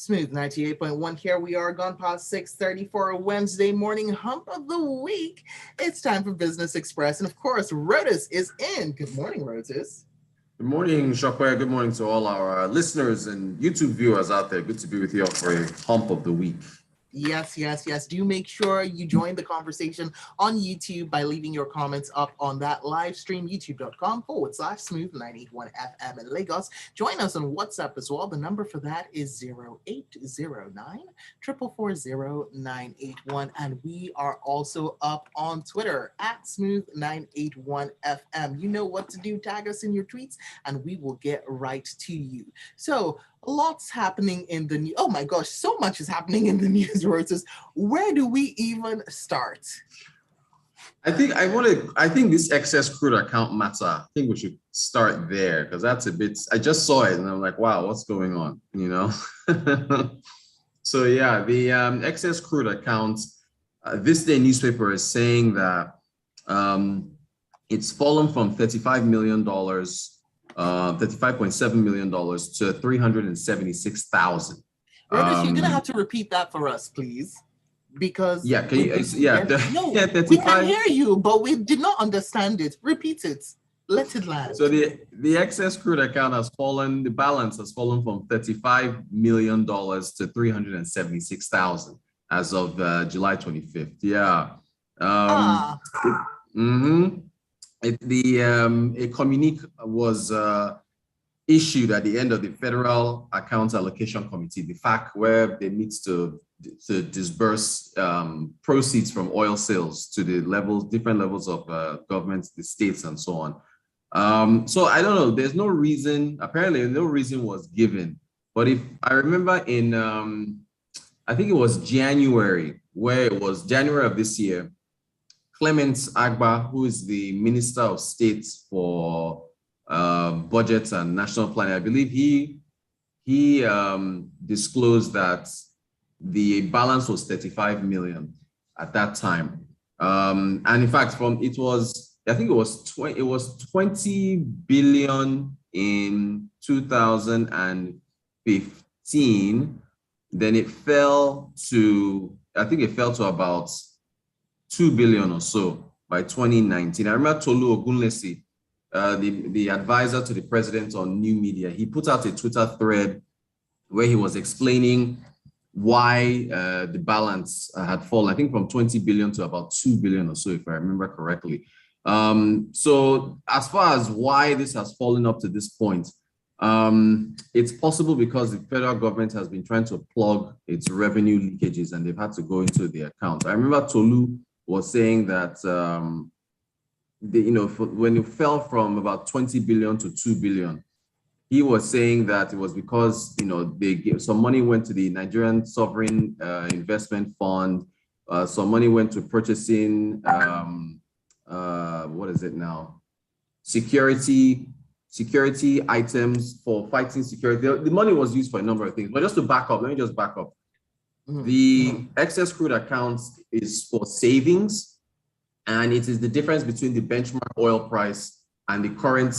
Smooth 98.1 here. We are gone past 6:30 for a Wednesday morning hump of the week. It's time for Business Express. And of course, Rotus is in. Good morning, Rotus. Good morning, Sope. Good morning to all our listeners and YouTube viewers out there. Good to be with you all for a hump of the week. Yes. Do make sure you join the conversation on YouTube by leaving your comments up on that live stream, youtube.com/smooth981FM in Lagos. Join us on WhatsApp as well. The number for that is 0809 444 981. And we are also up on Twitter at smooth981FM. You know what to do. Tag us in your tweets and we will get right to you. So, lots happening in the news. Oh my gosh, so much is happening in the news, Rotus. Where do we even start? I think this excess crude account matter. I think we should start there because that's a bit. I just saw it and I'm like, wow, what's going on? You know. So yeah, the excess crude account. This day newspaper is saying that it's fallen from $35 million. $35.7 million to $376,000. Rotus, you're gonna have to repeat that for us, please, because we can hear you, but we did not understand it. Repeat it. Let it land. So the excess crude account has fallen. The balance has fallen from $35 million to $376,000 as of July 25th. Yeah. A communique was issued at the end of the Federal Accounts Allocation Committee, the FAC, where they meet to disburse proceeds from oil sales to the different levels of government, the states, and so on. So I don't know. There's no reason. Apparently, no reason was given. But if I remember in, I think it was January, where it was January of this year. Clement Agba, who is the Minister of State for Budget and National Planning, I believe he disclosed that the balance was 35 million at that time, and in fact, it was 20 billion in 2015. Then it fell to about 2 billion or so by 2019. I remember Tolu Ogunlesi, the advisor to the president on new media, he put out a Twitter thread where he was explaining why the balance had fallen, I think from 20 billion to about 2 billion or so, if I remember correctly. So as far as why this has fallen up to this point, it's possible because the federal government has been trying to plug its revenue leakages and they've had to go into the account. I remember Tolu was saying that when it fell from about 20 billion to 2 billion, he was saying that it was because they gave some money went to the Nigerian Sovereign Investment Fund, some money went to purchasing what is it now? Security items for fighting security. The money was used for a number of things, but just to back up, let me just back up. The excess crude account is for savings, and it is the difference between the benchmark oil price and the current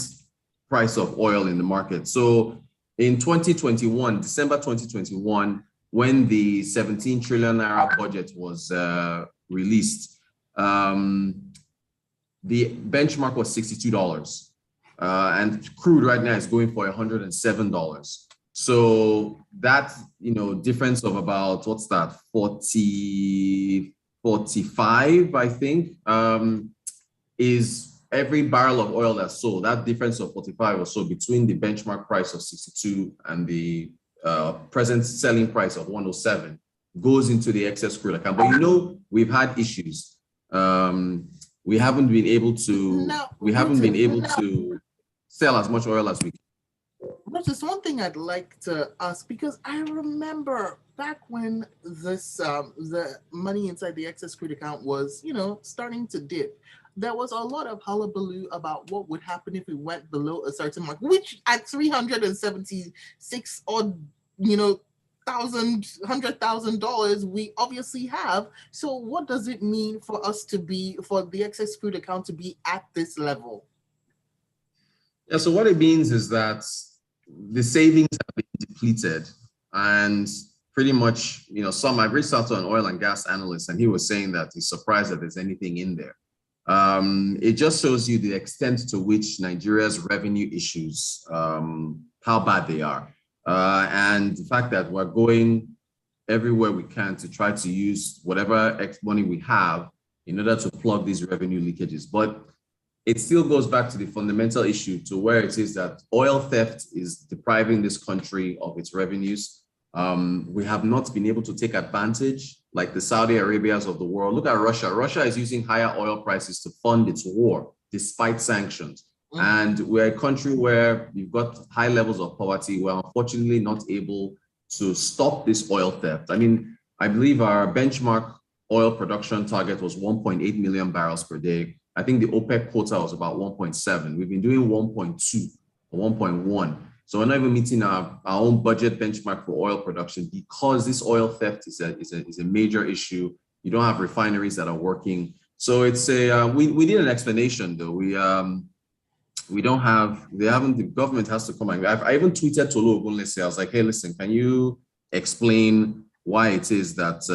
price of oil in the market. So in 2021, December 2021, when the 17 trillion naira budget was released, the benchmark was $62, and crude right now is going for $107. So that, difference of about, 45, I think, is every barrel of oil that's sold. That difference of 45 or so between the benchmark price of 62 and the present selling price of 107 goes into the excess crude account. But we've had issues. We haven't been able to sell as much oil as we can. But there's one thing I'd like to ask, because I remember back when this the money inside the excess crude account was, starting to dip, there was a lot of hullabaloo about what would happen if we went below a certain mark, which at 376 odd, $100,000 we obviously have. So what does it mean for the excess crude account to be at this level? Yeah, so what it means is that the savings have been depleted, and pretty much, I reached out to an oil and gas analyst, and he was saying that he's surprised that there's anything in there. It just shows you the extent to which Nigeria's revenue issues, how bad they are. And the fact that we're going everywhere we can to try to use whatever money we have in order to plug these revenue leakages. But it still goes back to the fundamental issue to where it is that oil theft is depriving this country of its revenues. We have not been able to take advantage like the Saudi Arabias of the world. Look at Russia. Russia is using higher oil prices to fund its war despite sanctions. And we're a country where you've got high levels of poverty. We're unfortunately not able to stop this oil theft. I mean, I believe our benchmark oil production target was 1.8 million barrels per day. I think the OPEC quota was about 1.7. We've been doing 1.2 or 1.1. So we're not even meeting our own budget benchmark for oil production because this oil theft is a major issue. You don't have refineries that are working. So it's we need an explanation though. The government has to come. I even tweeted to Tolu Ogunlese. I was like, hey, listen, can you explain why it is that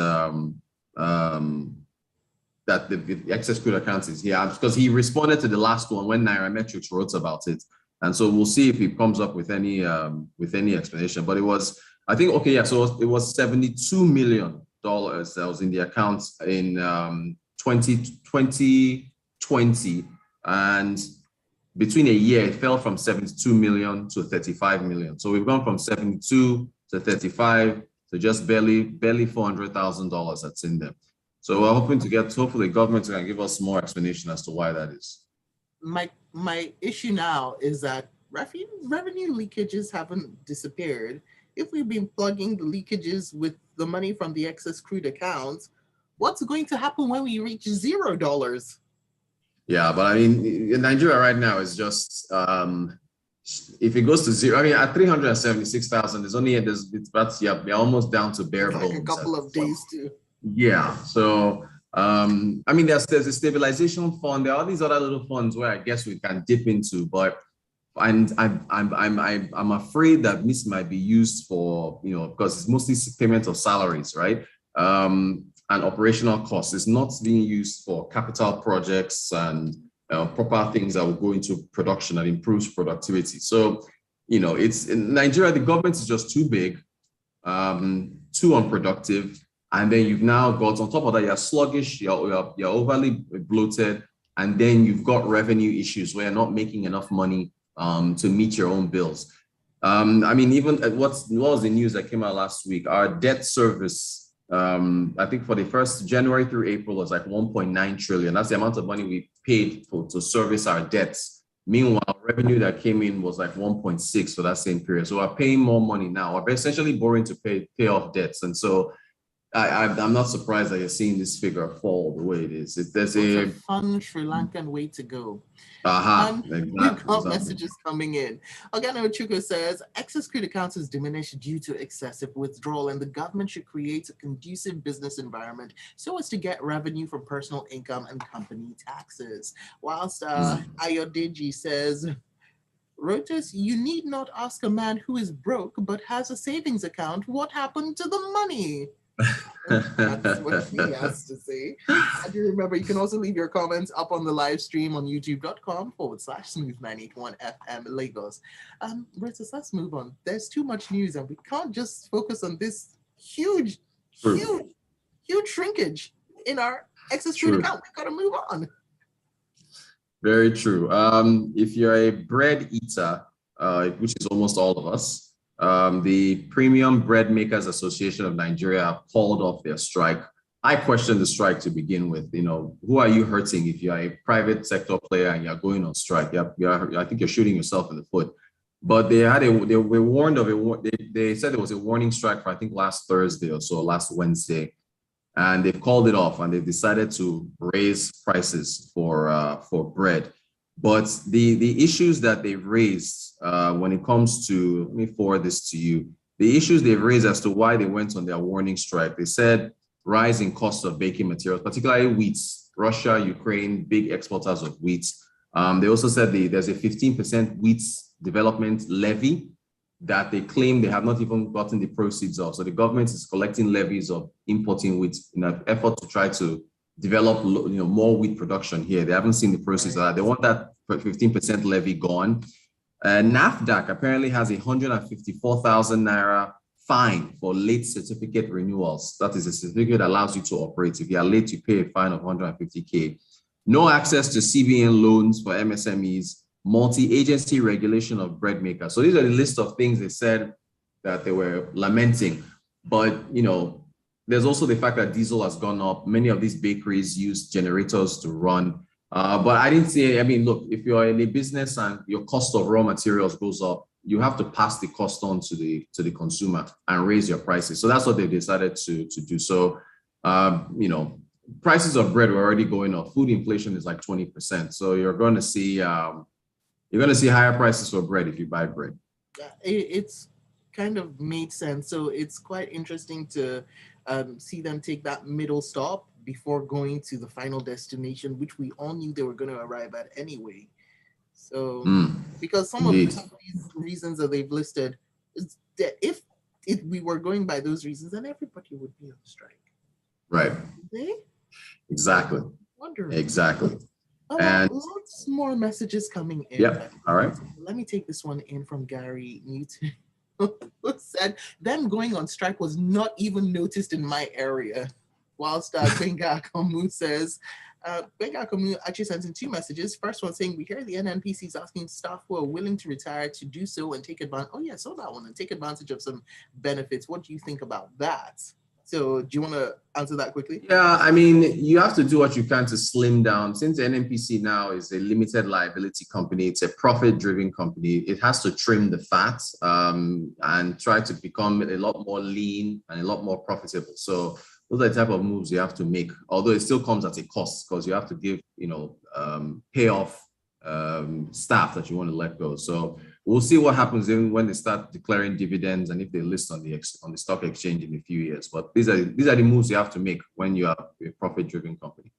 that the excess crude account is here? Because he responded to the last one when Nairametrics wrote about it. And so we'll see if he comes up with any explanation. But it was, I think, okay, yeah, so it was $72 million that was in the account in 2020. And between a year, it fell from 72 million to 35 million. So we've gone from 72 to 35 to just barely $400,000 that's in there. So we're hoping to hopefully the government can give us more explanation as to why that is. My issue now is that revenue leakages haven't disappeared. If we've been plugging the leakages with the money from the excess crude accounts, what's going to happen when we reach $0? Yeah, but I mean, in Nigeria right now is just if it goes to zero. I mean, at 376,000, we're almost down to bare bones. Like a couple of days too. Yeah. So I mean, there's a stabilization fund. There are all these other little funds where I guess we can dip into, but I'm afraid that this might be used for, because it's mostly payment of salaries, right? And operational costs. It's not being used for capital projects and proper things that will go into production and improves productivity. So, it's in Nigeria, the government is just too big, too unproductive. And then you've now got, on top of that, you're sluggish, you're overly bloated, and then you've got revenue issues where you're not making enough money to meet your own bills. I mean, even what was the news that came out last week? Our debt service, I think for the first January through April was like 1.9 trillion. That's the amount of money we paid to service our debts. Meanwhile, revenue that came in was like 1.6 for that same period. So we're paying more money now. We're essentially borrowing to pay off debts. And so I'm not surprised that you're seeing this figure fall the way it is. There's a fun Sri Lankan way to go. Exactly. We've got messages coming in. Ogano Chuko says, excess crude accounts is diminished due to excessive withdrawal, and the government should create a conducive business environment so as to get revenue from personal income and company taxes. Whilst Ayodeji says, Rotus, you need not ask a man who is broke but has a savings account what happened to the money. That's what he has to say. And do remember, you can also leave your comments up on the live stream on youtube.com/smooth981FM Lagos. Rotus, let's move on. There's too much news and we can't just focus on this huge shrinkage in our excess crude account. We've got to move on. Very true. If you're a bread eater, which is almost all of us, the Premium Bread Makers Association of Nigeria have called off their strike. I question the strike to begin with. Who are you hurting if you're a private sector player and you're going on strike? I think you're shooting yourself in the foot. But they were warned of it. They said there was a warning strike for I think last Thursday or so, last Wednesday, and they've called it off and they've decided to raise prices for bread. But the issues that they've raised when it comes to, let me forward this to you, the issues they've raised as to why they went on their warning strike, they said rising costs of baking materials, particularly wheat. Russia, Ukraine, big exporters of wheat. They also said there's a 15% wheat development levy that they claim they have not even gotten the proceeds of. So the government is collecting levies of importing wheat in an effort to try to develop more wheat production here. They haven't seen the proceeds of that. They want that 15% levy gone. NAFDAC apparently has a 154,000 naira fine for late certificate renewals. That is a certificate that allows you to operate. If you are late, you pay a fine of 150K. No access to CBN loans for MSMEs, multi-agency regulation of bread makers. So these are the list of things they said that they were lamenting. But, there's also the fact that diesel has gone up. Many of these bakeries use generators to run. But I didn't see, look, if you're in a business and your cost of raw materials goes up, you have to pass the cost on to the consumer and raise your prices. So that's what they decided to do. So, prices of bread were already going up. Food inflation is like 20%. So you're going to see higher prices for bread if you buy bread. It's kind of made sense. So it's quite interesting to see them take that middle stop before going to the final destination, which we all knew they were going to arrive at anyway. So, because some of these reasons that they've listed, is that if we were going by those reasons, then everybody would be on strike. Right. They? Exactly. Wondering. Exactly. And lots more messages coming in. Yep. All right. Let me take this one in from Gary Newton. Who said them going on strike was not even noticed in my area. Whilst Benga Akamu says, Benga Akamu actually sends in two messages. First one saying, we hear the NNPC is asking staff who are willing to retire to do so and take advantage. Oh yeah, saw that one, and take advantage of some benefits. What do you think about that? So do you want to answer that quickly? Yeah, you have to do what you can to slim down. Since the NNPC now is a limited liability company, it's a profit-driven company, it has to trim the fat and try to become a lot more lean and a lot more profitable. So those are the type of moves you have to make, although it still comes at a cost because you have to give, pay off staff that you want to let go. So we'll see what happens when they start declaring dividends and if they list on the stock exchange in a few years. But these are the moves you have to make when you are a profit-driven company.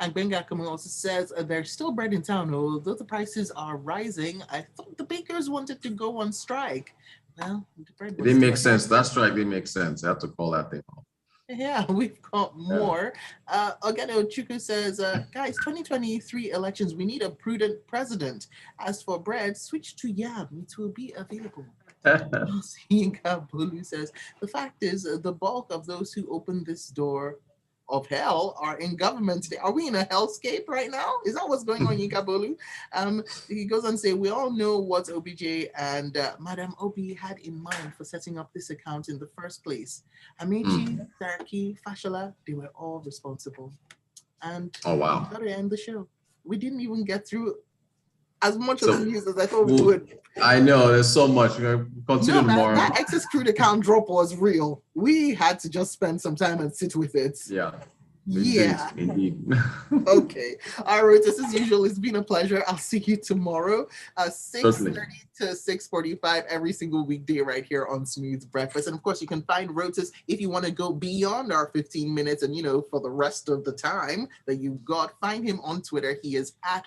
And Benga Kamu also says there's still bread in town, although the prices are rising. I thought the bakers wanted to go on strike. Well, the bread it didn't make sense. That strike didn't make sense. I have to call that thing off. Yeah, we've got more. Ogado Chuku says, guys, 2023 elections, we need a prudent president. As for bread, switch to yam. It will be available. Yinka Bulu says, the fact is, the bulk of those who open this door of hell are in government today. Are we in a hellscape right now? Is that what's going on, Yinka Bolu? He goes on to say, we all know what OBJ and Madam Obi had in mind for setting up this account in the first place. Amici, Saraki, Fashola, they were all responsible. And oh wow, we got to end the show. We didn't even get through as much of the news as I thought we would. I know, there's so much. We're going to continue tomorrow. That excess crude account drop was real. We had to just spend some time and sit with it. Yeah. Indeed. Okay. All right, Rotus, as usual, it's been a pleasure. I'll see you tomorrow, 6:30 to 6:45 every single weekday right here on Smooth Breakfast. And of course, you can find Rotus if you want to go beyond our 15 minutes and, for the rest of the time that you've got. Find him on Twitter. He is at